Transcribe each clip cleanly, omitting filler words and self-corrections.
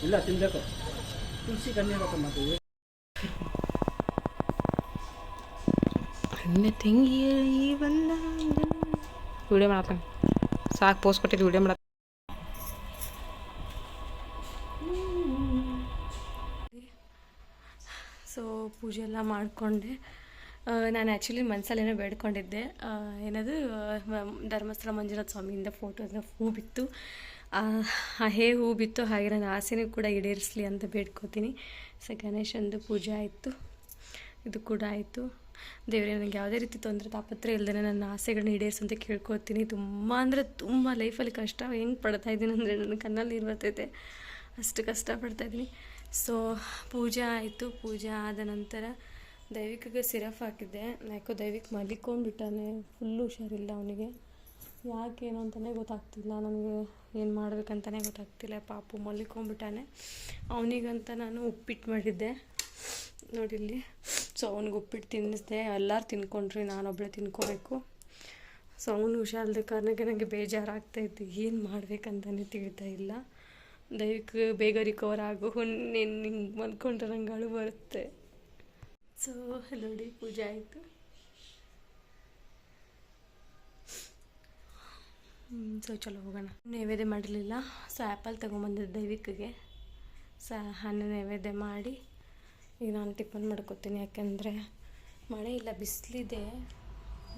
ಇಲ್ಲ ತಿನ್ಬೇಕು ತುಳಸಿ ಕಣ್ಣೀರು ಮಾಡ್ತೀವಿ ಅನ್ನ ತಂಗಿ ಬಂದ ವಿಡಿಯೋ ಮಾಡತ್ತಾನೆ ಸಾಕು ಪೋಸ್ಟ್ ಕೊಟ್ಟಿದ್ದು ವಿಡಿಯೋ ಮಾಡತ್ತ. ಸೊ ಪೂಜೆ ಎಲ್ಲ ಮಾಡಿಕೊಂಡೆ. ನಾನು ಆ್ಯಕ್ಚುಲಿ ಮನಸ್ಸಲ್ಲೇನೋ ಬೇಡ್ಕೊಂಡಿದ್ದೆ, ಏನದು ಧರ್ಮಸ್ಥಳ ಮಂಜುನಾಥ ಸ್ವಾಮಿಯಿಂದ ಫೋಟೋದ ಹೂ ಬಿತ್ತು. ಹೂ ಬಿತ್ತು, ಹಾಗೆ ನನ್ನ ಆಸೆನೂ ಕೂಡ ಈಡೇರಿಸಲಿ ಅಂತ ಬೇಡ್ಕೋತೀನಿ. ಸೊ ಗಣೇಶಂದು ಪೂಜೆ ಆಯಿತು, ಇದು ಕೂಡ ಆಯಿತು. ದೇವರೇ ನನಗೆ ಯಾವುದೇ ರೀತಿ ತೊಂದರೆ ತಾಪತ್ರೆ ಇಲ್ಲದೇ ನನ್ನ ಆಸೆಗಳನ್ನ ಈಡೇರಿಸು ಅಂತ ಕೇಳ್ಕೊತೀನಿ. ತುಂಬ ಅಂದರೆ ತುಂಬ ಲೈಫಲ್ಲಿ ಕಷ್ಟ ಹೆಂಗೆ ಪಡ್ತಾಯಿದ್ದೀನಿ ಅಂದರೆ ನನ್ನ ಕಣ್ಣಲ್ಲಿ ನೀರು ಬರ್ತೈತೆ, ಅಷ್ಟು ಕಷ್ಟಪಡ್ತಾಯಿದ್ದೀನಿ. ಸೊ ಪೂಜೆ ಆಯಿತು. ಪೂಜೆ ಆದ ನಂತರ ದೈವಿಕಿಗೆ ಸಿರಫ್ ಹಾಕಿದ್ದೆ. ಯಾಕೋ ದೈವಿಕ್ ಮಲಿಕೊಂಡ್ಬಿಟ್ಟಾನೆ, ಫುಲ್ಲು ಹುಷಾರಿಲ್ಲ ಅವನಿಗೆ. ಯಾಕೇನು ಅಂತಲೇ ಗೊತ್ತಾಗ್ತಿಲ್ಲ ನನಗೆ, ಏನು ಮಾಡಬೇಕಂತಲೇ ಗೊತ್ತಾಗ್ತಿಲ್ಲ. ಪಾಪು ಮಲಿಕೊಂಡ್ಬಿಟ್ಟಾನೆ. ಅವನಿಗಂತ ನಾನು ಉಪ್ಪಿಟ್ಟು ಮಾಡಿದ್ದೆ ನೋಡಿಲ್ಲಿ. ಸೊ ಅವ್ನಿಗೆ ಉಪ್ಪಿಟ್ಟು ತಿನ್ನಿಸ್ದೆ, ಎಲ್ಲರೂ ತಿನ್ಕೊಂಡ್ರಿ, ನಾನೊಬ್ಬಳೇ ತಿನ್ಕೋಬೇಕು. ಸೊ ಅವನು ಹುಷಾರಿಲ್ಲದ ಕಾರಣಕ್ಕೆ ನನಗೆ ಬೇಜಾರಾಗ್ತಾಯಿತ್ತು, ಏನು ಮಾಡಬೇಕಂತಲೇ ತಿಳಿತಾ ಇಲ್ಲ. ದಯವಿಟ್ಟು ಬೇಗ ರಿಕವರ್ ಆಗು, ನೀನು ಹಿಂಗೆ ಮಲ್ಕೊಂಡ್ರೆ ನಂಗೆ ಅಳು ಬರುತ್ತೆ. ಸೊ ನೋಡಿ ಪೂಜೆ ಆಯಿತು. ಸೊ ಚಲೋ ಹೋಗೋಣ. ನೈವೇದ್ಯ ಮಾಡಿರಲಿಲ್ಲ, ಸೊ ಆ್ಯಪಲ್ ತೊಗೊಂಬಂದಿದ್ದೆ ದೈವಿಕ್ಗೆ. ಸೊ ಹಣ್ಣು ನೈವೇದ್ಯ ಮಾಡಿ ಈಗ ನಾನು ಟಿಫನ್ ಮಾಡ್ಕೊತೀನಿ. ಯಾಕೆಂದರೆ ಮಳೆ ಇಲ್ಲ, ಬಿಸಿಲಿದೆ.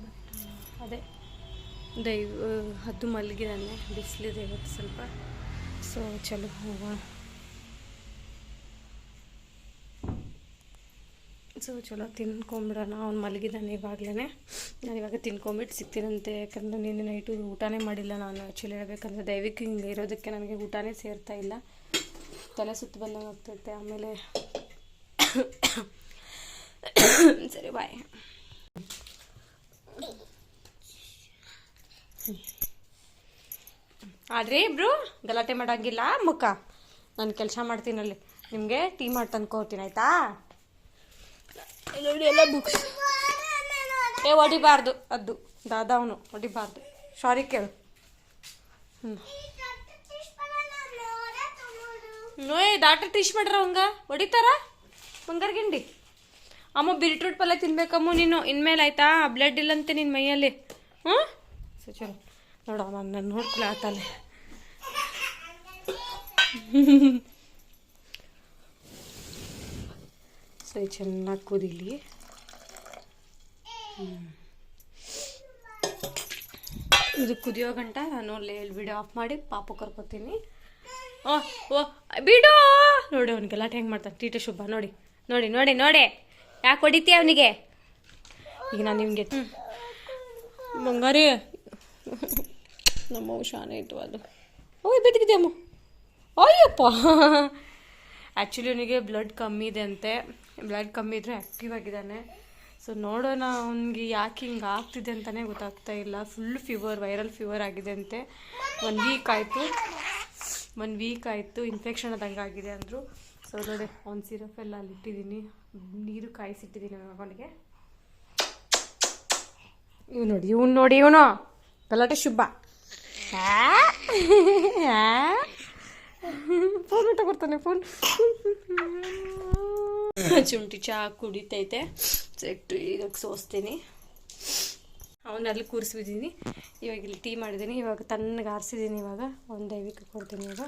ಬಟ್ ಅದೇ ಅದು ಮಲಗಿದಾನೆ, ಬಿಸಿಲಿದೆ ಇವತ್ತು ಸ್ವಲ್ಪ. ಸೊ ಚಲೋ ಹೋಗೋಣ. ಸೊ ಚಲೋ ತಿನ್ಕೊಂಬಿಡೋಣ. ಅವ್ನು ಮಲಗಿದ್ದಾನೆ ಇವಾಗಲೇ. ನಾನು ಇವಾಗ ತಿನ್ಕೊಂಬಿಟ್ಟು ಸಿಗ್ತೀನಂತೆ. ಯಾಕಂದರೆ ನಿನ್ನೆ ನೈಟು ಊಟನೇ ಮಾಡಿಲ್ಲ ನಾನು. ಆ್ಯಕ್ಚುಲಿ ಹೇಳ್ಬೇಕಂದ್ರೆ ದಯವಿಟ್ಟು ಹಿಂಗೆ ಇರೋದಕ್ಕೆ ನನಗೆ ಊಟನೇ ಸೇರ್ತಾ ಇಲ್ಲ, ತಲೆ ಸುತ್ತು ಬಂದಂಗೆ ಆಗ್ತೈತೆ. ಆಮೇಲೆ ಸರಿ ಬಾಯ್. ಆದರೆ ಇಬ್ರು ಗಲಾಟೆ ಮಾಡೋಂಗಿಲ್ಲ. ಮುಖ ನಾನು ಕೆಲಸ ಮಾಡ್ತೀನಲ್ಲಿ, ನಿಮಗೆ ಟೀ ಮಾಡಿ ತಂದ್ಕೊಡ್ತೀನಿ ಆಯಿತಾ? ನೋಡಿ ಎಲ್ಲ ಬುಕ್ಸ್ ಹೊಡಿಬಾರ್ದು, ಅದು ದಾದವನು ಹೊಡಿಬಾರ್ದು. ಸಾರಿ ಕೇಳು. ನೋಯ್ ಡಾಕ್ಟರ್ ಟೀಚ್ ಮಾಡ್ರ ಅವಂಗ ಹೊಡಿತಾರ ಬಂಗಾರ ಗಿಂಡಿ. ಅಮ್ಮ ಬೀಟ್ರೂಟ್ ಪಲ್ಯ ತಿನ್ಬೇಕಮ್ಮ ನೀನು ಇನ್ಮೇಲೆ ಆಯ್ತಾ? ಬ್ಲಡ್ ಇಲ್ಲಂತೆ ನಿನ್ನ ಮೈಯಲ್ಲಿ. ಹ್ಞೂ ಸೊ ಚಲೋ ನೋಡ, ನಾನು ನೋಡ್ಕೊಳತ್ತಾನೆ. ಸರಿ ಚೆನ್ನಾಗಿ ಕುದೀಲಿ. ಇದು ಕುದಿಯೋ ಗಂಟ ನಾನು ವಿಡಿಯೋ ಆಫ್ ಮಾಡಿ ಪಾಪು ಕರ್ಕೋತೀನಿ. ಓ ಬಿಡು. ನೋಡಿ ಅವ್ನಿಗೆ ಗಲಾಟೆ ಹೆಂಗೆ ಮಾಡ್ತಾನೆ ತೀಟೆ ಶುಭ. ನೋಡಿ ನೋಡಿ ನೋಡಿ ನೋಡಿ ಯಾಕೆ ಹೊಡಿತೀಯ ಅವನಿಗೆ? ಈಗ ನಾನು ನಿಮಗೆ ಬಂಗಾರಿ ನಮ್ಮ ಶಾನೆ ಇತ್ತು ಅದು. ಓಯ್ ಬಿದ್ದಿದೆಯಮ್ಮ. ಅಯ್ಯಪ್ಪ, ಆ್ಯಕ್ಚುಲಿ ಅವನಿಗೆ ಬ್ಲಡ್ ಕಮ್ಮಿ ಇದೆ ಅಂತೆ. ಬ್ಲಡ್ ಕಮ್ಮಿ ಇದ್ದರೆ ಆ್ಯಕ್ಟಿವ್ ಆಗಿದ್ದಾನೆ. ಸೊ ನೋಡೋಣ ಅವನಿಗೆ ಯಾಕೆ ಹಿಂಗೆ ಆಗ್ತಿದೆ ಅಂತಲೇ ಗೊತ್ತಾಗ್ತಾ ಇಲ್ಲ. ಫುಲ್ ಫೀವರ್, ವೈರಲ್ ಫೀವರ್ ಆಗಿದೆ ಅಂತೆ. 1 ವೀಕ್ ಆಯಿತು ಇನ್ಫೆಕ್ಷನ್ ಆದಂಗೆ ಆಗಿದೆ ಅಂದರು. ಸೊ ನೋಡಿ ಅವ್ನು ಸಿರಫ್ ಎಲ್ಲ ಅಲ್ಲಿ ಇಟ್ಟಿದ್ದೀನಿ, ನೀರು ಕಾಯಿಸಿಟ್ಟಿದ್ದೀನಿ ಅವನಿಗೆ. ಇವನು ಗಲಾಟೆ ಶುಭ. ಫೋನ್ ಊಟ ಬರ್ತಾನೆ. ಫೋನ್ ಶುಂಠಿ ಚಹಾ ಕುಡಿತೈತೆ. ಸೆಟ್ಟು ಈಗ ಸೋಸ್ತೀನಿ. ಅವನಲ್ಲಿ ಕೂರಿಸ್ಬಿದ್ದೀನಿ. ಇವಾಗ ಇಲ್ಲಿ ಟೀ ಮಾಡಿದ್ದೀನಿ. ಇವಾಗ ತಣ್ಣಗೆ ಆರಿಸಿದ್ದೀನಿ. ಇವಾಗ ಒಂದು ದೈವಿಕ ಕೊಡ್ತೀನಿ. ಇವಾಗ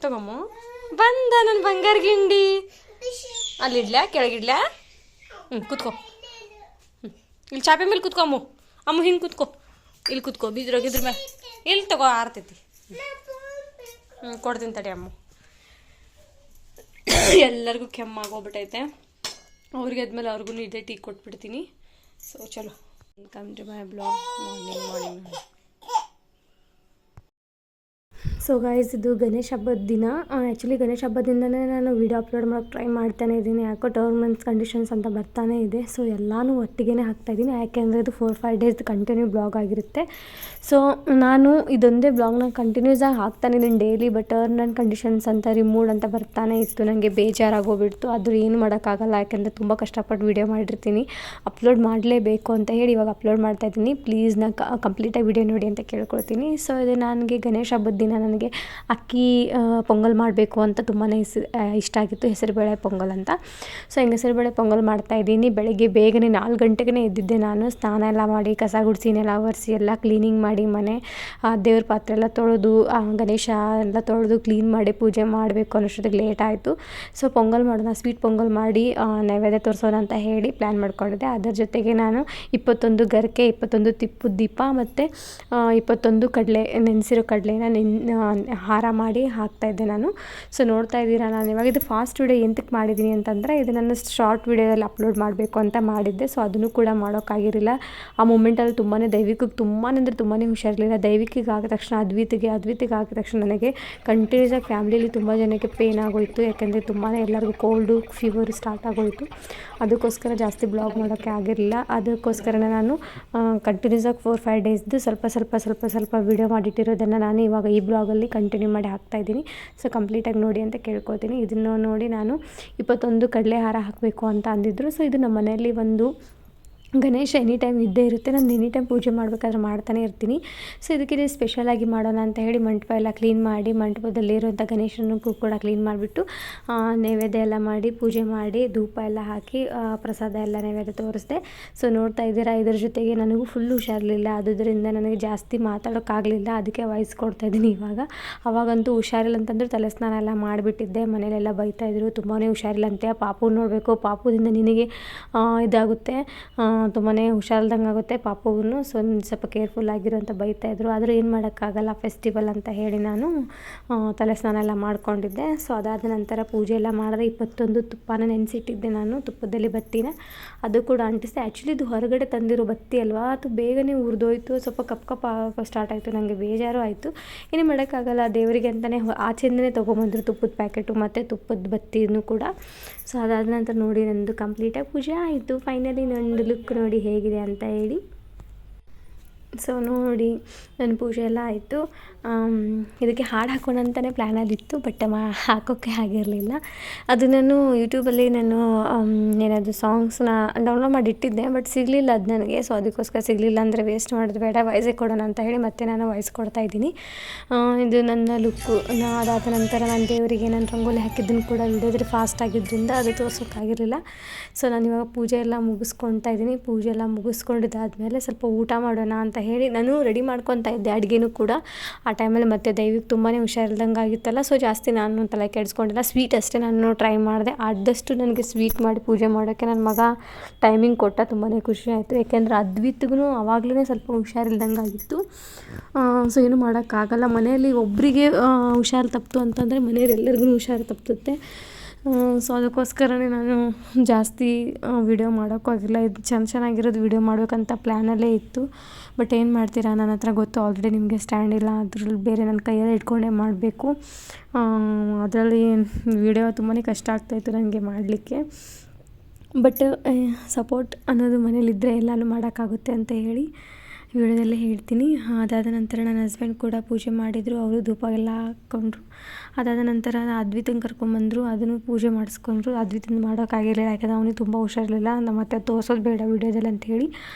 ತಗೊಮ್ಮ ಬಂದ ನನ್ನ ಬಂಗಾರ ಗಿಂಡಿ. ಅಲ್ಲಿಡ್ಲ್ಯಾ ಕೆಳಗಿಡ್ಲ್ಯಾ? ಕೂತ್ಕೋ. ಇಲ್ಲಿ ಚಾಪೆ ಮೇಲೆ ಕೂತ್ಕೊಮ್ಮ. ಅಮ್ಮ ಹಿಂಗೆ ಕೂತ್ಕೋ. ಇಲ್ಲಿ ಕೂತ್ಕೋ. ಬಿದ್ರೋಗಿದ್ರ ಮೇಲೆ ಇಲ್ಲಿ ತಗೋ, ಆರ್ತೈತಿ. ಕೊಡ್ತೀನಿ ತಡಿ ಅಮ್ಮ. ಎಲ್ಲರಿಗೂ ಕೆಮ್ಮಾಗೋಗ್ಬಿಟ್ಟೈತೆ. ಅವ್ರಿಗೆ ಆದ್ಮೇಲೆ ಅವ್ರಿಗೂ ಇದೇ ಟೀ ಕೊಟ್ಬಿಡ್ತೀನಿ. ಸೊ ಚಲೋ, welcome to my blog. Morning. So so guys, ಇದು ಗಣೇಶ ಹಬ್ಬದ ದಿನ. ಆ್ಯಕ್ಚುಲಿ ಗಣೇಶ ಹಬ್ಬದಿಂದನೇ ನಾನು ವೀಡಿಯೋ ಅಪ್ಲೋಡ್ ಮಾಡೋಕ್ಕೆ ಟ್ರೈ ಮಾಡ್ತಾನೆ ಇದ್ದೀನಿ. ಯಾಕೋ ಟರ್ಮ್ಸ್ ಕಂಡೀಷನ್ಸ್ ಅಂತ ಬರ್ತಾನೆ ಇದೆ. ಸೊ ಎಲ್ಲನೂ ಒಟ್ಟಿಗೆ ಹಾಕ್ತಾಯಿದ್ದೀನಿ, ಯಾಕೆಂದರೆ ಇದು 4-5 ಡೇಸ್ ಕಂಟಿನ್ಯೂ ಬ್ಲಾಗ್ ಆಗಿರುತ್ತೆ. ಸೊ ನಾನು ಇದೊಂದೇ ಬ್ಲಾಗ್ನ ಕಂಟಿನ್ಯೂಸ್ ಆಗಿ ಹಾಕ್ತಾನೆ ಇದ್ದೀನಿ daily. But term and conditions ಅಂತ ರಿಮೂವ್ ಅಂತ ಬರ್ತಾನೆ ಇತ್ತು. ನನಗೆ ಬೇಜಾರಾಗೋಗ್ಬಿಡ್ತು. ಆದರೂ ಏನು ಮಾಡೋಕ್ಕಾಗಲ್ಲ, ಯಾಕೆಂದರೆ ತುಂಬ ಕಷ್ಟಪಟ್ಟು ವೀಡಿಯೋ ಮಾಡಿರ್ತೀನಿ. ಅಪ್ಲೋಡ್ ಮಾಡಲೇಬೇಕು ಅಂತ ಹೇಳಿ ಇವಾಗ ಅಪ್ಲೋಡ್ ಮಾಡ್ತಾಯಿದ್ದೀನಿ. ಪ್ಲೀಸ್ ಕಂಪ್ಲೀಟಾಗಿ ವೀಡಿಯೋ ನೋಡಿ ಅಂತ ಕೇಳ್ಕೊಳ್ತೀನಿ. ಸೊ ಇದು ನನಗೆ ಗಣೇಶ ಹಬ್ಬದ ದಿನ ನನಗೆ ಅಕ್ಕಿ ಪೊಂಗಲ್ ಮಾಡಬೇಕು ಅಂತ ತುಂಬಾ ಇಷ್ಟ ಆಗಿತ್ತು, ಹೆಸರುಬೇಳೆ ಪೊಂಗಲ್ ಅಂತ. ಸೊ ಹಿಂಗೆ ಹೆಸರುಬೇಳೆ ಪೊಂಗಲ್ ಮಾಡ್ತಾಯಿದ್ದೀನಿ. ಬೆಳಗ್ಗೆ ಬೇಗನೆ 4 ಗಂಟೆಗೆ ಎದ್ದಿದ್ದೆ ನಾನು. ಸ್ನಾನ ಎಲ್ಲ ಮಾಡಿ, ಕಸ ಗುಡಿಸಿ, ನೆಲ ಒರೆಸಿ ಎಲ್ಲ ಕ್ಲೀನಿಂಗ್ ಮಾಡಿ, ಮನೆ ದೇವ್ರ ಪಾತ್ರೆ ಎಲ್ಲ ತೊಳೆದು, ಗಣೇಶ ಎಲ್ಲ ತೊಳೆದು ಕ್ಲೀನ್ ಮಾಡಿ ಪೂಜೆ ಮಾಡಬೇಕು ಅನ್ನೋಷ್ಟೊತ್ತಿಗೆ ಲೇಟ್ ಆಯಿತು. ಸೊ ಪೊಂಗಲ್ ಮಾಡೋಣ, ಸ್ವೀಟ್ ಪೊಂಗಲ್ ಮಾಡಿ ನೈವೇದ್ಯ ತೋರಿಸೋಣ ಅಂತ ಹೇಳಿ ಪ್ಲ್ಯಾನ್ ಮಾಡ್ಕೊಂಡಿದ್ದೆ. ಅದರ ಜೊತೆಗೆ ನಾನು 21 ಗರಿಕೆ, 21 ತಿಪ್ಪದ ದೀಪ ಮತ್ತು 21 ಕಡಲೆ, ನೆನೆಸಿರೋ ಕಡಲೆನ ಹಾರ ಮಾಡಿ ಹಾಕ್ತಾಯಿದ್ದೆ ನಾನು. ಸೊ ನೋಡ್ತಾ ಇದ್ದೀರಾ, ನಾನು ಇವಾಗ ಇದು ಫಾಸ್ಟ್ ವೀಡಿಯೋ ಎಂತಕ್ಕೆ ಮಾಡಿದ್ದೀನಿ ಅಂತಂದರೆ, ಇದು ನನ್ನ ಶಾರ್ಟ್ ವೀಡಿಯೋದಲ್ಲಿ ಅಪ್ಲೋಡ್ ಮಾಡಬೇಕು ಅಂತ ಮಾಡಿದ್ದೆ. ಸೊ ಅದನ್ನು ಕೂಡ ಮಾಡೋಕ್ಕಾಗಿರಲಿಲ್ಲ. ಆ ಮೂಮೆಂಟಲ್ಲಿ ದೈವಿಕಕ್ಕೆ ತುಂಬಾ ಅಂದರೆ ತುಂಬಾ ಹುಷಾರಿರಲಿಲ್ಲ. ದೈವಿಕಿಗೆ ಆಗಿದ ತಕ್ಷಣ ಅದ್ವಿತಿಗೆ ಆಗಿದ ತಕ್ಷಣ ನನಗೆ ಕಂಟಿನ್ಯೂಸ್ ಆಗಿ ಫ್ಯಾಮಿಲಿಯಲ್ಲಿ ತುಂಬ ಜನಕ್ಕೆ ಪೇನ್ ಆಗೋಯಿತು. ಯಾಕೆಂದರೆ ತುಂಬಾ ಎಲ್ಲರಿಗೂ ಕೋಲ್ಡು, ಫೀವರು ಸ್ಟಾರ್ಟ್ ಆಗೋಯಿತು. ಅದಕ್ಕೋಸ್ಕರ ಜಾಸ್ತಿ ಬ್ಲಾಗ್ ಮಾಡೋಕ್ಕೆ ಆಗಿರಲಿಲ್ಲ. ಅದಕ್ಕೋಸ್ಕರನೇ ನಾನು ಕಂಟಿನ್ಯೂಸ್ ಆಗಿ 4-5 ಡೇಸ್ದು ಸ್ವಲ್ಪ ವೀಡಿಯೋ ಮಾಡಿಟ್ಟಿರೋದನ್ನು ನಾನು ಇವಾಗ ಈ ಬ್ಲಾಗಲ್ಲಿ ಕಂಟಿನ್ಯೂ ಮಾಡಿ ಹಾಕ್ತಾಯಿದ್ದೀನಿ. ಸೊ ಕಂಪ್ಲೀಟಾಗಿ ನೋಡಿ ಅಂತ ಕೇಳ್ಕೊತೀನಿ. ಇದನ್ನು ನೋಡಿ ನಾನು 21 ಕಡಲೆ ಹಾರ ಹಾಕಬೇಕು ಅಂತ ಅಂದಿದ್ರು. ಸೊ ಇದು ನಮ್ಮ ಮನೆಯಲ್ಲಿ ಒಂದು ಗಣೇಶ ಎನಿ ಟೈಮ್ ಇದ್ದೇ ಇರುತ್ತೆ. ನಾನು ಎನಿ ಟೈಮ್ ಪೂಜೆ ಮಾಡಬೇಕಾದ್ರೆ ಮಾಡ್ತಾನೆ ಇರ್ತೀನಿ. ಸೊ ಇದಕ್ಕೆ ಸ್ಪೆಷಲಾಗಿ ಮಾಡೋಣ ಅಂತ ಹೇಳಿ ಮಂಟಪ ಎಲ್ಲ ಕ್ಲೀನ್ ಮಾಡಿ, ಮಂಟಪದಲ್ಲಿರುವಂಥ ಗಣೇಶನಿಗೂ ಕೂಡ ಕ್ಲೀನ್ ಮಾಡಿಬಿಟ್ಟು ನೈವೇದ್ಯ ಎಲ್ಲ ಮಾಡಿ, ಪೂಜೆ ಮಾಡಿ, ಧೂಪ ಎಲ್ಲ ಹಾಕಿ, ಪ್ರಸಾದ ಎಲ್ಲ ನೈವೇದ್ಯ ತೋರಿಸಿದೆ. ಸೊ ನೋಡ್ತಾ ಇದ್ದೀರಾ, ಇದ್ರ ಜೊತೆಗೆ ನನಗೂ ಫುಲ್ ಹುಷಾರಿರಲಿಲ್ಲ. ಆದ್ದರಿಂದ ನನಗೆ ಜಾಸ್ತಿ ಮಾತಾಡೋಕ್ಕಾಗಲಿಲ್ಲ. ಅದಕ್ಕೆ ವಾಯ್ಸ್ ಕೊಡ್ತಾಯಿದ್ದೀನಿ ಇವಾಗ. ಅವಾಗಂತೂ ಹುಷಾರಿಲ್ಲ ಅಂತಂದ್ರೆ ತಲೆ ಸ್ನಾನ ಎಲ್ಲ ಮಾಡಿಬಿಟ್ಟಿದ್ದೆ. ಮನೇಲೆಲ್ಲ ಬೈತಾಯಿದ್ರು, ತುಂಬಾ ಹುಷಾರಿಲ್ಲ ಅಂತೆ, ಪಾಪು ನೋಡಬೇಕು, ಪಾಪುದಿಂದ ನಿನಗೆ ಇದಾಗುತ್ತೆ, ತುಂಬಾ ಹುಷಾರಿಲ್ದಂಗೆ ಆಗುತ್ತೆ ಪಾಪುಗೂ. ಸೊ ಸ್ವಲ್ಪ ಕೇರ್ಫುಲ್ ಆಗಿರು ಅಂತ ಬೈತಾಯಿದ್ರು. ಆದರೂ ಏನು ಮಾಡೋಕ್ಕಾಗಲ್ಲ, ಫೆಸ್ಟಿವಲ್ ಅಂತ ಹೇಳಿ ನಾನು ತಲೆ ಸ್ನಾನ ಎಲ್ಲ ಮಾಡ್ಕೊಂಡಿದ್ದೆ. ಸೊ ಅದಾದ ನಂತರ ಪೂಜೆ ಎಲ್ಲ ಮಾಡಿದೆ. 21 ತುಪ್ಪನ ನೆನೆಸಿಟ್ಟಿದ್ದೆ ನಾನು, ತುಪ್ಪದಲ್ಲಿ ಬತ್ತಿನ ಅದು ಕೂಡ ಅಂಟಿಸಿದೆ. ಆ್ಯಕ್ಚುಲಿ ಇದು ಹೊರಗಡೆ ತಂದಿರೋ ಬತ್ತಿ ಅಲ್ವಾ, ಅದು ಬೇಗನೆ ಉರಿದೋಯ್ತು. ಸ್ವಲ್ಪ ಕಪ್ ಸ್ಟಾರ್ಟ್ ಆಯಿತು. ನನಗೆ ಬೇಜಾರು ಆಯಿತು. ಏನು ಮಾಡೋಕ್ಕಾಗಲ್ಲ, ದೇವರಿಗೆ ಅಂತಲೇ ಆಚೆಯಿಂದನೇ ತೊಗೊಂಬಂದರು ತುಪ್ಪದ ಪ್ಯಾಕೆಟು ಮತ್ತು ತುಪ್ಪದ ಬತ್ತಿನೂ ಕೂಡ. ಸೊ ಅದಾದ ನಂತರ ನೋಡಿ, ನಂದು ಕಂಪ್ಲೀಟಾಗಿ ಪೂಜೆ ಆಯಿತು. ಫೈನಲಿ ನಂದು ಲುಕ್ ನೋಡಿ ಹೇಗಿದೆ ಅಂತ ಹೇಳಿ. ಸೊ ನೋಡಿ, ನನ್ನ ಪೂಜೆ ಎಲ್ಲ ಆಯಿತು. ಇದಕ್ಕೆ ಹಾಡು ಹಾಕೋಣ ಅಂತಲೇ ಪ್ಲ್ಯಾನಲ್ಲಿತ್ತು, ಬಟ್ ಹಾಕೋಕ್ಕೆ ಆಗಿರಲಿಲ್ಲ. ಅದು ನಾನು ಯೂಟ್ಯೂಬಲ್ಲಿ ಏನಾದರೂ ಸಾಂಗ್ಸ್ನ ಡೌನ್ಲೋಡ್ ಮಾಡಿ ಇಟ್ಟಿದ್ದೆ, ಬಟ್ ಸಿಗಲಿಲ್ಲ ಅದು ನನಗೆ. ಸೊ ಅದಕ್ಕೋಸ್ಕರ ಸಿಗಲಿಲ್ಲ ಅಂದರೆ ವೇಸ್ಟ್ ಮಾಡೋದು ಬೇಡ, ವಾಯ್ಸೇ ಕೊಡೋಣ ಅಂತ ಹೇಳಿ ಮತ್ತೆ ನಾನು ವಾಯ್ಸ್ ಕೊಡ್ತಾಯಿದ್ದೀನಿ. ಇದು ನನ್ನ ಲುಕ್ಕು. ಅದಾದ ನಂತರ ನಾನು ದೇವರಿಗೆ ನಾನು ರಂಗೋಲಿ ಹಾಕಿದ್ದನ್ನು ಕೂಡ ವಿಡಿಯೋದ್ರೆ ಫಾಸ್ಟ್ ಆಗಿದ್ದರಿಂದ ಅದು ತೋರ್ಸೋಕ್ಕಾಗಿರಲಿಲ್ಲ. ಸೊ ನಾನು ಇವಾಗ ಪೂಜೆ ಎಲ್ಲ ಮುಗಿಸ್ಕೊತಾ ಇದ್ದೀನಿ. ಪೂಜೆ ಎಲ್ಲ ಮುಗಿಸ್ಕೊಂಡಿದ್ದಾದಮೇಲೆ ಸ್ವಲ್ಪ ಊಟ ಮಾಡೋಣ ಅಂತ ಹೇಳಿ ನಾನು ರೆಡಿ ಮಾಡ್ಕೊತಾ ಇದ್ದೆ ಅಡುಗೆನೂ ಕೂಡ. ಆ ಟೈಮಲ್ಲಿ ಮತ್ತೆ ದೈವಿಗೆ ತುಂಬಾ ಹುಷಾರಿಲ್ದಂಗೆ ಆಗಿತ್ತಲ್ಲ. ಸೊ ಜಾಸ್ತಿ ನಾನು ತಲೆ ಕೆಡಿಸ್ಕೊಂಡಿಲ್ಲ. ಸ್ವೀಟ್ ಅಷ್ಟೇ ನಾನು ಟ್ರೈ ಮಾಡಿದೆ. ಆದಷ್ಟು ನನಗೆ ಸ್ವೀಟ್ ಮಾಡಿ ಪೂಜೆ ಮಾಡೋಕ್ಕೆ ನನ್ನ ಮಗ ಟೈಮಿಂಗ್ ಕೊಟ್ಟ. ತುಂಬಾ ಖುಷಿ ಆಯಿತು. ಯಾಕೆಂದರೆ ಅದ್ವಿತ್ಗೂ ಆವಾಗಲೇ ಸ್ವಲ್ಪ ಹುಷಾರಿಲ್ದಂಗೆ ಆಗಿತ್ತು. ಸೊ ಏನು ಮಾಡೋಕ್ಕಾಗಲ್ಲ. ಮನೆಯಲ್ಲಿ ಒಬ್ಬರಿಗೆ ಹುಷಾರು ತಪ್ಪಿತು ಅಂತಂದರೆ ಮನೆಯಲ್ಲಿ ಎಲ್ಲರಿಗೂ ಹುಷಾರು ತಪ್ಪುತ್ತೆ. ಸೊ ಅದಕ್ಕೋಸ್ಕರನೇ ನಾನು ಜಾಸ್ತಿ ವೀಡಿಯೋ ಮಾಡೋಕ್ಕಾಗಿಲ್ಲ. ಇದು ಚೆನ್ನಾಗಿರೋದು ವೀಡಿಯೋ ಮಾಡಬೇಕಂತ ಪ್ಲ್ಯಾನಲ್ಲೇ ಇತ್ತು. ಬಟ್ ಏನು ಮಾಡ್ತೀರಾ, ನನ್ನ ಹತ್ರ ಗೊತ್ತು ಆಲ್ರೆಡಿ ನಿಮಗೆ ಸ್ಟ್ಯಾಂಡ್ ಇಲ್ಲ. ಅದ್ರಲ್ಲಿ ಬೇರೆ ನನ್ನ ಕೈಯಲ್ಲೇ ಇಟ್ಕೊಂಡೇ ಮಾಡಬೇಕು. ಅದರಲ್ಲಿ ವೀಡಿಯೋ ತುಂಬಾ ಕಷ್ಟ ಆಗ್ತಾಯಿತ್ತು ನನಗೆ ಮಾಡಲಿಕ್ಕೆ. ಬಟ್ ಸಪೋರ್ಟ್ ಅನ್ನೋದು ಮನೇಲಿದ್ದರೆ ಎಲ್ಲನೂ ಮಾಡೋಕ್ಕಾಗುತ್ತೆ ಅಂತ ಹೇಳಿ ವಿಡಿಯೋದಲ್ಲೇ ಹೇಳ್ತೀನಿ. ಅದಾದ ನಂತರ ನನ್ನ ಹಸ್ಬೆಂಡ್ ಕೂಡ ಪೂಜೆ ಮಾಡಿದರು. ಅವರು ಧೂಪ ಎಲ್ಲ ಹಾಕ್ಕೊಂಡ್ರು. ಅದಾದ ನಂತರ ಅದ್ವಿತಂಗೆ ಕರ್ಕೊಂಬಂದರು, ಅದನ್ನು ಪೂಜೆ ಮಾಡಿಸ್ಕೊಂಡ್ರು. ಅದ್ವಿತಂದು ಮಾಡೋಕ್ಕಾಗಿರಲಿಲ್ಲ, ಯಾಕಂದರೆ ಅವನಿಗೆ ತುಂಬ ಹುಷಾರಿರಲಿಲ್ಲ. ಮತ್ತೆ ತೋರಿಸೋದು ಬೇಡ ವೀಡಿಯೋದಲ್ಲಿ ಅಂಥೇಳಿ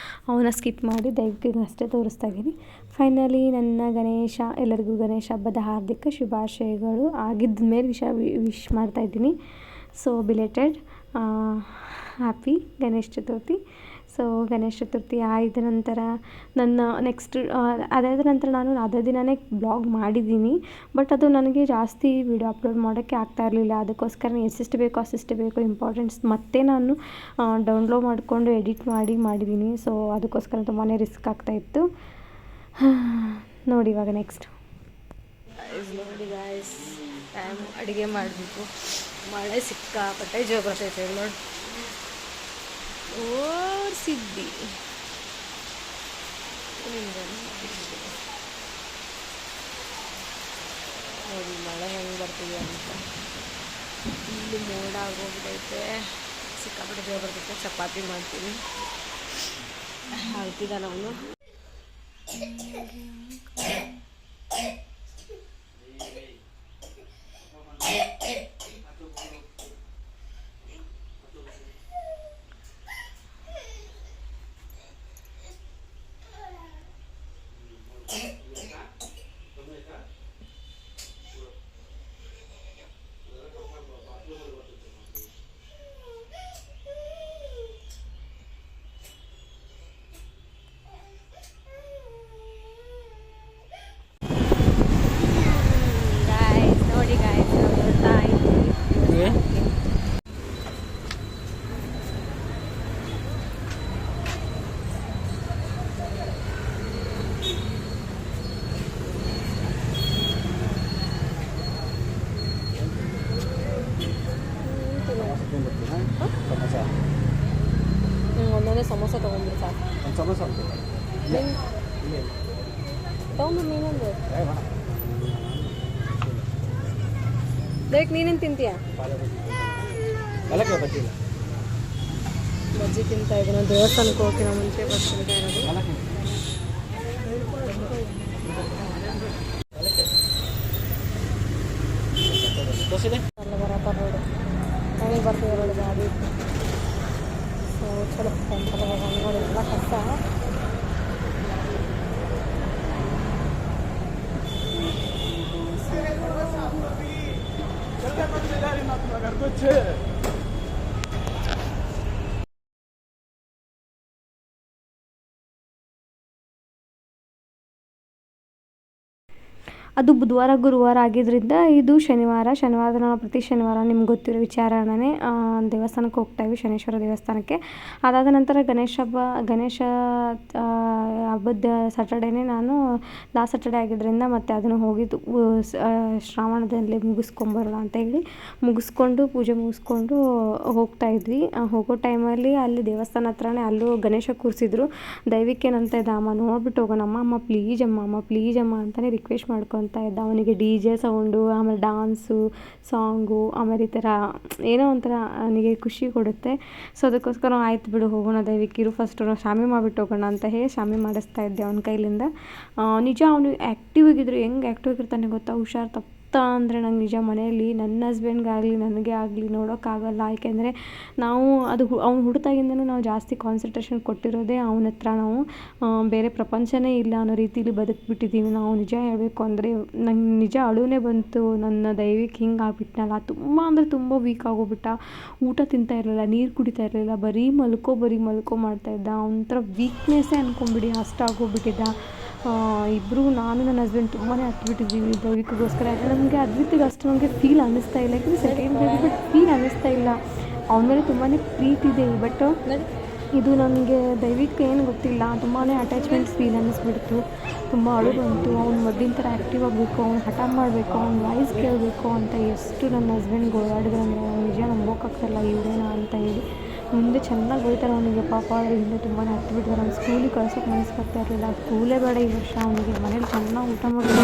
ಅವನ್ನ ಸ್ಕಿಪ್ ಮಾಡಿ ದೈವಿಕಿಗೆ ಅಷ್ಟೇ ತೋರಿಸ್ತಾ ಇದ್ದೀನಿ. ಫೈನಲಿ ನನ್ನ ಗಣೇಶ, ಎಲ್ಲರಿಗೂ ಗಣೇಶ ಹಬ್ಬದ ಹಾರ್ದಿಕ ಶುಭಾಶಯಗಳು. ಆಗಿದ್ದ ಮೇಲೆ ವಿಶ್ ಮಾಡ್ತಾಯಿದ್ದೀನಿ. So belated happy Ganesha Chaturthi. So Ganesha Chaturthi ಆದ ನಂತರ ನನ್ನ ನೆಕ್ಸ್ಟ್ ಅದಾದ ನಂತರ ನಾನು ಅದೇ ದಿನವೇ ಬ್ಲಾಗ್ ಮಾಡಿದ್ದೀನಿ. ಬಟ್ ಅದು ನನಗೆ ಜಾಸ್ತಿ ವೀಡಿಯೋ ಅಪ್ಲೋಡ್ ಮಾಡೋಕ್ಕೆ ಆಗ್ತಾಯಿರಲಿಲ್ಲ. ಅದಕ್ಕೋಸ್ಕರ ಎಷ್ಟೆಷ್ಟು ಬೇಕೋ ಅಷ್ಟೆಷ್ಟು ಬೇಕೋ ಇಂಪಾರ್ಟೆಂಟ್ಸ್ ಮತ್ತೆ ನಾನು ಡೌನ್ಲೋಡ್ ಮಾಡಿಕೊಂಡು ಎಡಿಟ್ ಮಾಡಿದ್ದೀನಿ. ಸೊ ಅದಕ್ಕೋಸ್ಕರ ತುಂಬಾ ರಿಸ್ಕ್ ಆಗ್ತಾಯಿತ್ತು. ನೋಡಿ ಇವಾಗ ನೆಕ್ಸ್ಟ್ ನೋಡಿ ಗಾಯ್ಸ್, ಟೈಮ್ ಅಡುಗೆ ಮಾಡಬೇಕು. ಮಳೆ ಸಿಕ್ಕಾಪಟ್ಟೆ ಜೋರು ಬರ್ತೈತೆ ನೋಡಿ. ಓಡಿಸಿದ್ದಿ ನೋಡಿ ಮಳೆ ಹೆಂಗೆ ಬರ್ತಿದೆ ಅಂತ. ಇಲ್ಲಿ ಮೋಡ ಆಗೋಗ್ಬಿಟ್ಟೈತೆ, ಸಿಕ್ಕಾಪಟ್ಟೆ ಬೇಗ ಬರ್ತೈತೆ. ಚಪಾತಿ ಮಾಡ್ತೀವಿ, ಆಗ್ತಿದ್ದ ನಾವು. ನೋಡಿ ಗಾಯ್ಸ್, ನಾವು ನೋಡ್ತಾ ಇದ್ದೀವಿ. ಒಂದೊಂದೇ ಸಮೋಸ ತೊಗೊಂಡ್ಬಿಡಿ ಸಾಕು. ತೊಗೊಂಡು ನೀನೊಂದು ಲೈಕ್ ನೀನೇನು ತಿಂತೀಯ? ಬಜ್ಜಿ ತಿಂತಾ ಇದ್ದೀನಿ. ದೇವಸ್ಥಾನಕ್ಕೆ ಹೋಗ್ತೀನ ಮುಂಚೆ ಬಸ್ ತಿಂತಾ ಇರೋದು. ಅಲ್ಲ ಬರಪ್ಪ ರೋಡು ನನಗೆ ಬರ್ತಿದೆ ರೋಡು ಗಾಡಿ. ಸೊ ಚಲೋ ಟೆಂಪಲ್ ನೋಡಿ ಎಲ್ಲ ಕಷ್ಟ. ಅದು ಬುಧವಾರ ಗುರುವಾರ ಆಗಿದ್ದರಿಂದ ಇದು ಶನಿವಾರದ ನಾವು ಪ್ರತಿ ಶನಿವಾರ ನಿಮ್ಗೆ ಗೊತ್ತಿರೋ ವಿಚಾರಣೆ ದೇವಸ್ಥಾನಕ್ಕೆ ಹೋಗ್ತಾಯಿದ್ವಿ, ಶನೇಶ್ವರ ದೇವಸ್ಥಾನಕ್ಕೆ. ಅದಾದ ನಂತರ ಗಣೇಶ ಹಬ್ಬದ ಸ್ಯಾಟರ್ಡೇನೇ ನಾನು ಲಾಸ್ಟ್ ಸ್ಯಾಟರ್ಡೇ ಆಗಿದ್ದರಿಂದ ಮತ್ತು ಅದನ್ನು ಹೋಗಿದ್ದು ಶ್ರಾವಣದಲ್ಲಿ ಮುಗಿಸ್ಕೊಂಬರೋಣ ಅಂತ ಹೇಳಿ ಪೂಜೆ ಮುಗಿಸ್ಕೊಂಡು ಹೋಗ್ತಾಯಿದ್ವಿ. ಹೋಗೋ ಟೈಮಲ್ಲಿ ಅಲ್ಲಿ ದೇವಸ್ಥಾನ ಹತ್ರನೇ ಅಲ್ಲೂ ಗಣೇಶ ಕೂರಿಸಿದ್ರು. ದೈವಿಕೇನಂತ ಇದ್ದ, ಅಮ್ಮ ನೋಡ್ಬಿಟ್ಟು ಹೋಗೋಣ ಅಮ್ಮ ಪ್ಲೀಸ್ ಅಮ್ಮ ಅಂತಲೇ ರಿಕ್ವೆಸ್ಟ್ ಮಾಡ್ಕೊಂಡು ಇದ್ದ. ಅವನಿಗೆ DJ ಸೌಂಡು, ಆಮೇಲೆ ಡಾನ್ಸು, ಸಾಂಗು, ಆಮೇಲೆ ಈ ಥರ ಏನೋ ಒಂಥರ ಅವನಿಗೆ ಖುಷಿ ಕೊಡುತ್ತೆ. ಸೊ ಅದಕ್ಕೋಸ್ಕರ ಆಯ್ತು ಬಿಡು ಹೋಗೋಣ ದೈವಿಕಿರು, ಫಸ್ಟು ಶಾಮಿ ಮಾಡಿಬಿಟ್ಟು ಹೋಗೋಣ ಅಂತ ಹೇಳಿ ಶಾಮಿ ಮಾಡಿಸ್ತಾ ಇದ್ದೆ ಅವನ ಕೈಲಿಂದ. ನಿಜ ಅವನು ಆ್ಯಕ್ಟಿವ್ ಆಗಿದ್ರು. ಹೆಂಗೆ ಆ್ಯಕ್ಟಿವ್ ಆಗಿರ್ತಾನೆ ಗೊತ್ತಾ, ಹುಷಾರು ತಪ್ಪ ಅಂದರೆ ನಂಗೆ ನಿಜ ಮನೆಯಲ್ಲಿ ನನ್ನ ಹಸ್ಬೆಂಡ್ಗಾಗಲಿ ನನಗೆ ಆಗಲಿ ನೋಡೋಕ್ಕಾಗಲ್ಲ. ಯಾಕೆಂದರೆ ನಾವು ಅವ್ನು ಹುಟ್ಟಿದಾಗಿಂದನೂ ನಾವು ಜಾಸ್ತಿ ಕಾನ್ಸಂಟ್ರೇಷನ್ ಕೊಟ್ಟಿರೋದೇ ಅವನ ಹತ್ರ. ನಾವು ಬೇರೆ ಪ್ರಪಂಚನೇ ಇಲ್ಲ ಅನ್ನೋ ರೀತಿಲಿ ಬದುಕಿಬಿಟ್ಟಿದ್ದೀವಿ ನಾವು. ನಿಜ ಹೇಳಬೇಕು ಅಂದರೆ ನಂಗೆ ನಿಜ ಅಳುನೇ ಬಂತು. ನನ್ನ ದೈವಿಕ್ ಹಿಂಗೆ ಆಗ್ಬಿಟ್ನಲ್ಲ, ತುಂಬ ಅಂದರೆ ತುಂಬ ವೀಕ್ ಆಗೋಗ್ಬಿಟ್ಟ. ಊಟ ತಿಂತಾ ಇರಲಿಲ್ಲ, ನೀರು ಕುಡಿತಾ ಇರಲಿಲ್ಲ, ಬರೀ ಮಲ್ಕೋ ಮಾಡ್ತಾಯಿದ್ದ. ಒಂಥರ ವೀಕ್ನೆಸ್ಸೇ ಅಂದ್ಕೊಂಬಿಡಿ, ಅಷ್ಟಾಗೋಗ್ಬಿಟ್ಟಿದ್ದ. ಇಬ್ಬರು ನಾನು ನನ್ನ ಹಸ್ಬೆಂಡ್ ತುಂಬಾ ಹತ್ಬಿಟ್ಟಿದ್ದೀವಿ ದೈವಿಕ್ಗೋಸ್ಕರ. ಯಾಕಂದರೆ ನಮಗೆ ಅದ್ವಿತಿಗೆ ಅಷ್ಟು ನಮಗೆ ಫೀಲ್ ಅನ್ನಿಸ್ತಾ ಇಲ್ಲ. ಯಾಕಂದರೆ ಸೆಕೆಂಡ್ ಬೇಬಿ ಬಟ್ ಫೀಲ್ ಅನ್ನಿಸ್ತಾ ಇಲ್ಲ. ಅವನ ಮೇಲೆ ತುಂಬಾ ಪ್ರೀತಿ ಇದೆ. ಬಟ್ ಇದು ನನಗೆ ದೈವಿಕ್ ಏನು ಗೊತ್ತಿಲ್ಲ, ತುಂಬಾ ಅಟ್ಯಾಚ್ಮೆಂಟ್ಸ್ ಫೀಲ್ ಅನ್ನಿಸ್ಬಿಡ್ತು. ತುಂಬ ಅಳು ಬಂತು. ಅವ್ನು ಮೊದಲಿನ ಥರ ಆ್ಯಕ್ಟಿವ್ ಆಗಬೇಕು, ಅವ್ನು ಹಠ ಮಾಡಬೇಕು, ಅವ್ನ ವಾಯ್ಸ್ ಕೇಳಬೇಕು ಅಂತ ಎಷ್ಟು ನನ್ನ ಹಸ್ಬೆಂಡ್ಗೆ ಓಡಾಡಿದ್ರೆ ಅಂದರೆ ನಿಜ ನಂಬೋಕ್ಕಾಗ್ತಾಯಿಲ್ಲ ಇವರೇನಾ ಅಂತ ಹೇಳಿ. ಮುಂದೆ ಚೆನ್ನಾಗಿ ಹೋಗ್ತಾರೆ ಅವನಿಗೆ. ಪಾಪ ಹಿಂದೆ ತುಂಬಾ ಹತ್ಬಿಟ್ಟಿದ್ದಾರೆ. ಅವ್ನು ಸ್ಕೂಲಿಗೆ ಕಳ್ಸೋಕ್ಕೆ ಮನಸ್ಸು ಬರ್ತಾ ಇರಲಿಲ್ಲ. ಸ್ಕೂಲೇ ಬೇಡ ಈ ವರ್ಷ ಅವನಿಗೆ, ಮನೇಲಿ ಚೆನ್ನಾಗಿ ಊಟ ಮಾಡ್ಕೊಂಡು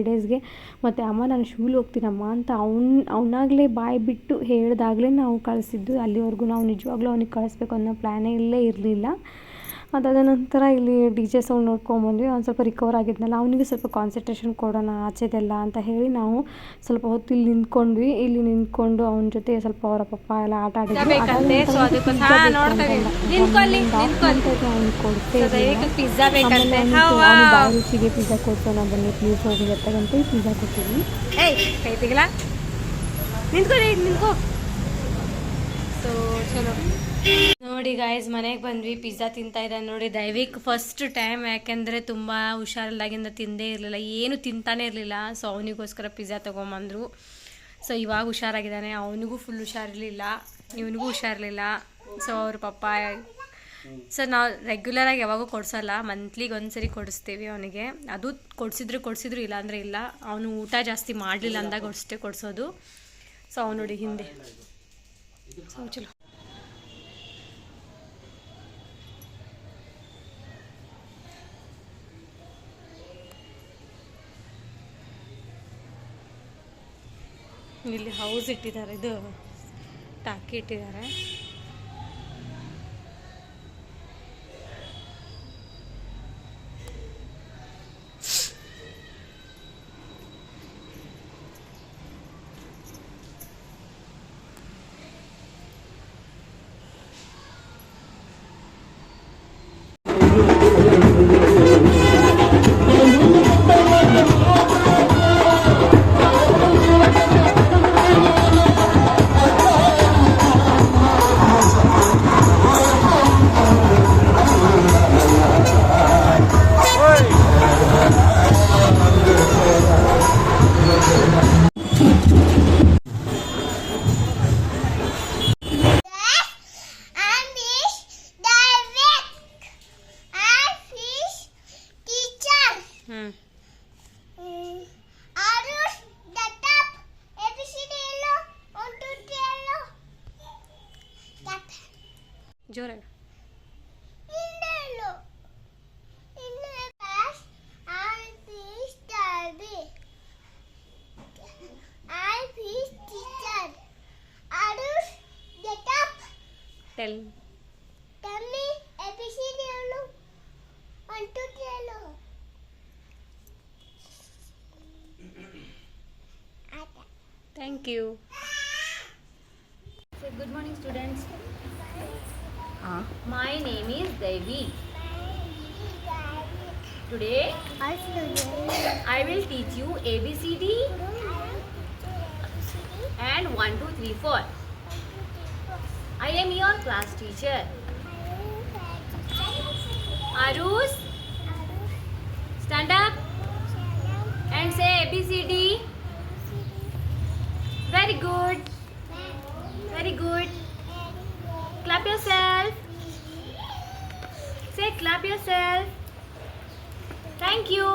ಡೇಸ್ಗೆ. ಮತ್ತು ಅಮ್ಮ ನಾನು ಶೂಲಿ ಹೋಗ್ತೀನಮ್ಮ ಅಂತ ಅವನಾಗಲೇ ಬಾಯಿ ಬಿಟ್ಟು ಹೇಳಿದಾಗಲೇ ನಾವು ಕಳಿಸಿದ್ದು. ಅಲ್ಲಿವರೆಗೂ ನಾವು ನಿಜವಾಗ್ಲೂ ಅವನಿಗೆ ಕಳಿಸ್ಬೇಕು ಅನ್ನೋ ಪ್ಲ್ಯಾನೇ ಇರಲಿಲ್ಲ. ಅದಾದ ನಂತರ ಇಲ್ಲಿ DJ ಸೌಂಡ್ ನೋಡ್ಕೊಂಬಂದ್ವಿ. ಅವ್ನು ಸ್ವಲ್ಪ ರಿಕವರ್ ಆಗಿದ್ನಲ್ಲ, ಅವನಿಗೆ ಸ್ವಲ್ಪ ಕಾನ್ಸಂಟ್ರೇಷನ್ ಕೊಡೋಣ ಆಚೆದೆಲ್ಲ ಅಂತ ಹೇಳಿ ನಾವು ಸ್ವಲ್ಪ ಹೊತ್ತು ಇಲ್ಲಿ ನಿಂತ್ಕೊಂಡ್ವಿ. ಇಲ್ಲಿ ನಿಂತ್ಕೊಂಡು ಅವನ ಜೊತೆ ಸ್ವಲ್ಪ ಅವರ ಪಪ್ಪ ಎಲ್ಲ ಆಟ ಆಡಿದ್ವಿ. ಬಾಯಿ ರುಚಿಗೆ ಪಿಜ್ಜಾ ಕೊಡ್ಸೋಣ ಬನ್ನಿ ಪ್ಲೀಸ್ ಹೋಗಿ ಗೊತ್ತಾಗಂತ ಪಿಜ್ಜಾ ಕೊಡ್ತೀವಿ. ಸೊ ಚಲೋ ನೋಡಿ ಗಾಯ್ಸ್, ಮನೆಗೆ ಬಂದ್ವಿ. ಪಿಜ್ಜಾ ತಿಂತಾ ಇದ್ದಾನೆ ನೋಡಿ ದೈವಿಕ್. ಫಸ್ಟ್ ಟೈಮ್, ಯಾಕೆಂದರೆ ತುಂಬ ಹುಷಾರಿಲ್ಲಾಗಿಂದ ತಿಂದೇ ಇರಲಿಲ್ಲ, ಏನು ತಿಂತಾನೇ ಇರಲಿಲ್ಲ. ಸೊ ಅವನಿಗೋಸ್ಕರ ಪಿಜ್ಜಾ ತೊಗೊಂಬಂದರು. ಸೊ ಇವಾಗ ಹುಷಾರಾಗಿದ್ದಾನೆ. ಅವನಿಗೂ ಫುಲ್ ಹುಷಾರಿರಲಿಲ್ಲ, ಇವನಿಗೂ ಹುಷಾರಿರಲಿಲ್ಲ. ಸೊ ಅವ್ರ ಪಪ್ಪ ಸೊ ನಾವು ರೆಗ್ಯುಲರಾಗಿ ಯಾವಾಗೂ ಕೊಡಿಸಲ್ಲ, ಮಂತ್ಲಿಗೆ ಒಂದ್ಸರಿ ಕೊಡಿಸ್ತೀವಿ ಅವನಿಗೆ. ಅದು ಕೊಡಿಸಿದ್ರು ಇಲ್ಲಾಂದರೆ ಇಲ್ಲ. ಅವನು ಊಟ ಜಾಸ್ತಿ ಮಾಡಲಿಲ್ಲ ಅಂದಾಗ ಅಷ್ಟೇ ಕೊಡಿಸೋದು. ಸೊ ಅವ್ನು ನೋಡಿ ಹಿಂದೆ. ಸೊ ಚಲೋ ಇಲ್ಲಿ ಹೌಸ್ ಇಟ್ಟಿದ್ದಾರೆ, ಇದು ಟಾಕಿ ಇಟ್ಟಿದ್ದಾರೆ. ಜೋರ tell me ABCD. One, two, three. Thank you. So, good morning, students. My name is Devi. Today, I will teach you ABCD and 1, 2, 3, 4. I am your class teacher. Arush, stand up and say ABCD. Very good. Very good. Clap yourself. Say clap yourself. Thank you.